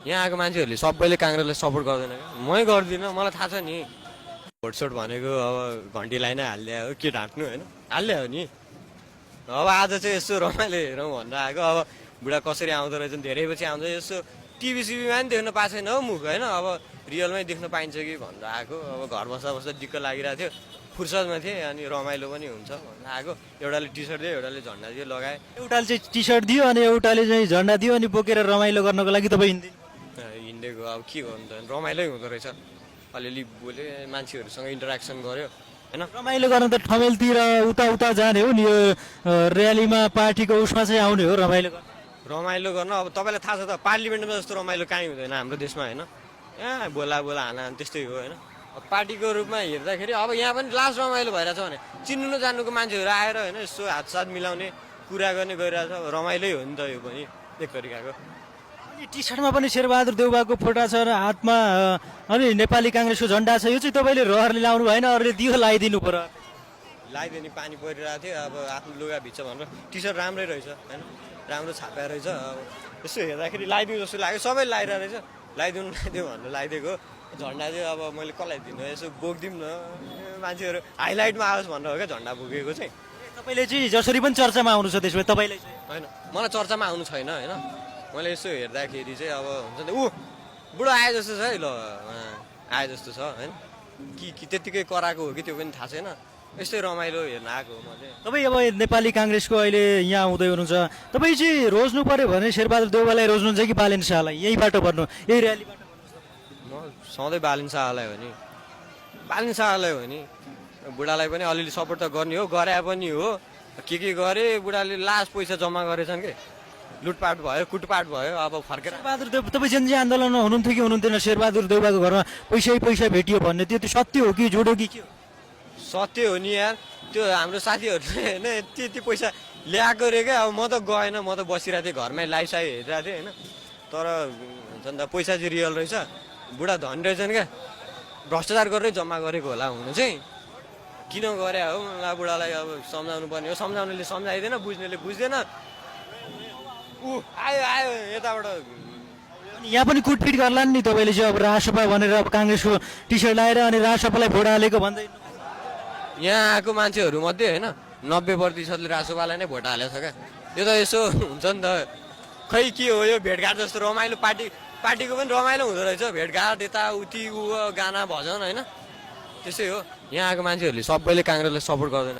यहाँ आएको मान्छेहरूले सबैले काङ्ग्रेसलाई सपोर्ट गर्दैन क्या, मै गर्दिनँ, मलाई थाहा छ नि। भोटसोट भनेको अब घन्टीलाई नै हालिदियो हो, के ढाँट्नु होइन, हालिदियो हो नि। अब आज चाहिँ यसो रमाइलो हेरौँ भनेर आएको। अब बुढा कसरी आउँदो रहेछ, धेरै पछि आउँछ, यसो टिभी पनि देख्न पाएको छैन हो मुख होइन, अब रियलमै देख्न पाइन्छ कि भनेर आएको। अब घर बस्दा बस्दा दिक्क लागिरहेको थियो, फुर्सदमा थिएँ, अनि रमाइलो पनि हुन्छ भनेर आएको। एउटाले टी सर्ट दियो, एउटाले झन्डा दियो, लगाएँ। एउटाले चाहिँ टी सर्ट दियो अनि एउटाले चाहिँ झन्डा दियो अनि बोकेर रमाइलो गर्नको लागि तपाईँ हिँड्दिनु। हिँडेको अब के गर्नु त, रमाइलै हुँदो रहेछ। अलिअलि बोल्यो, मान्छेहरूसँग इन्टरेक्सन गऱ्यो होइन। रमाइलो गर्न त ठमेलतिर उता उता जाने हो नि, यो र्यालीमा पार्टीको उसमा चाहिँ आउने हो रमाइलो गर्न। रमाइलो गर्न अब तपाईँलाई थाहा छ त, पार्लिमेन्टमा जस्तो रमाइलो काहीँ हुँदैन हाम्रो देशमा होइन। यहाँ बोला हाना त्यस्तै हो होइन। अब पार्टीको रूपमा हेर्दाखेरि अब यहाँ पनि लास्ट रमाइलो भइरहेछ भने चिन्नु नजान्नुको मान्छेहरू आएर होइन यसो हातसाथ मिलाउने कुरा गर्ने गरिरहेछ, रमाइलै हो नि त यो पनि एक तरिकाको। अनि टी सर्टमा पनि शेरबहादुर देउवाको फोटो छ र हातमा अनि नेपाली काङ्ग्रेसको झन्डा छ। यो चाहिँ तपाईँले रहरले लाउनु भएन, अरूले दियो लगाइदिनु पर्यो। लगाइदिने पानी परिरहेको थियो, अब आफ्नो लुगा भिज्छ भनेर टी सर्ट राम्रै रहेछ होइन, राम्रो छापा रहेछ। अब यसो हेर्दाखेरि लगाइदिउँ जस्तो लाग्यो, सबै लगाइरहेको रहेछ, लगाइदिउँ भनेर लगाइदिएको। झन्डा चाहिँ अब मैले कसलाई दिनु, यसो बोकिदिउँ न, मान्छेहरू हाइलाइटमा आओस् भनेर हो क्या झन्डा बोकेको चाहिँ। तपाईँले चाहिँ जसरी पनि चर्चामा आउनु छ त्यसमा तपाईँले चाहिँ होइन, मलाई चर्चामा आउनु छैन होइन। मैले यसो हेर्दाखेरि चाहिँ अब हुन्छ नि, ऊ बुढो आए जस्तो छ है, ल आए जस्तो छ होइन, कि त्यत्तिकै कराएको हो कि त्यो पनि थाहा छैन, यस्तै रमाइलो हेर्न आएको हो म चाहिँ। तपाईँ अब नेपाली काङ्ग्रेसको अहिले यहाँ आउँदै हुनुहुन्छ, तपाईँ चाहिँ रोज्नु पऱ्यो भने शेरबहादुर देउवालाई रोज्नुहुन्छ कि बालेन शाहलाई? यही बाटो भन्नु, यही र्यालीबाट म सधैँ बालिन शाहलाई हो नि, बालिन शाहलाई हो नि। बुढालाई पनि अलिअलि सपोर्ट त गर्ने हो, गरे पनि हो, के गरे बुढाले लास्ट पैसा जम्मा गरेछन् कि लुटपाट भयो, कुटपाट भयो, अब फर्केर। शेरबहादुर देव तपाईँ जनजी आन्दोलनमा हुनुहुन्थ्यो कि हुनुहुन्थेन? शेरबहादुर देउवाको घरमा पैसा भेटियो भन्ने त्यो सत्य हो कि झुटो कि के हो? सत्य हो नि यार, त्यो हाम्रो साथीहरूले होइन त्यति पैसा ल्याएको रे क्या। अब म त गएन, म त बसिरहेको थिएँ घरमै, लाइभ साइभ हेरिरहेको थिएँ होइन। तर हुन्छ नि त पैसा चाहिँ रियल रहेछ, बुढा धनी रहेछन् क्या, भ्रष्टाचार गरेरै जम्मा गरेको होला हुनु चाहिँ। किन गरे हो मलाई बुढालाई अब सम्झाउनु पर्ने हो, सम्झाउनेले सम्झाइदिएन, बुझ्नेले बुझ्दैन। ऊ आयो यताबाट। अनि यहाँ पनि कुटपिट गर्ला नि तपाईँले चाहिँ अब राजसभा भनेर अब काङ्ग्रेसको टी सर्ट लगाएर अनि राजसभालाई भोट हालेको भन्दै। यहाँ आएको मान्छेहरू मध्ये होइन 90% रासोपालाई नै भोट हालेको छ क्या। यो त यसो हुन्छ नि त, खै के हो यो भेटघाट जस्तो रमाइलो, पार्टीको पनि रमाइलो हुँदो रहेछ, भेटघाट यताउति गाना भजन होइन, त्यसै हो। यहाँ आएको मान्छेहरूले सबैले काङ्ग्रेसलाई सपोर्ट गर्दैन।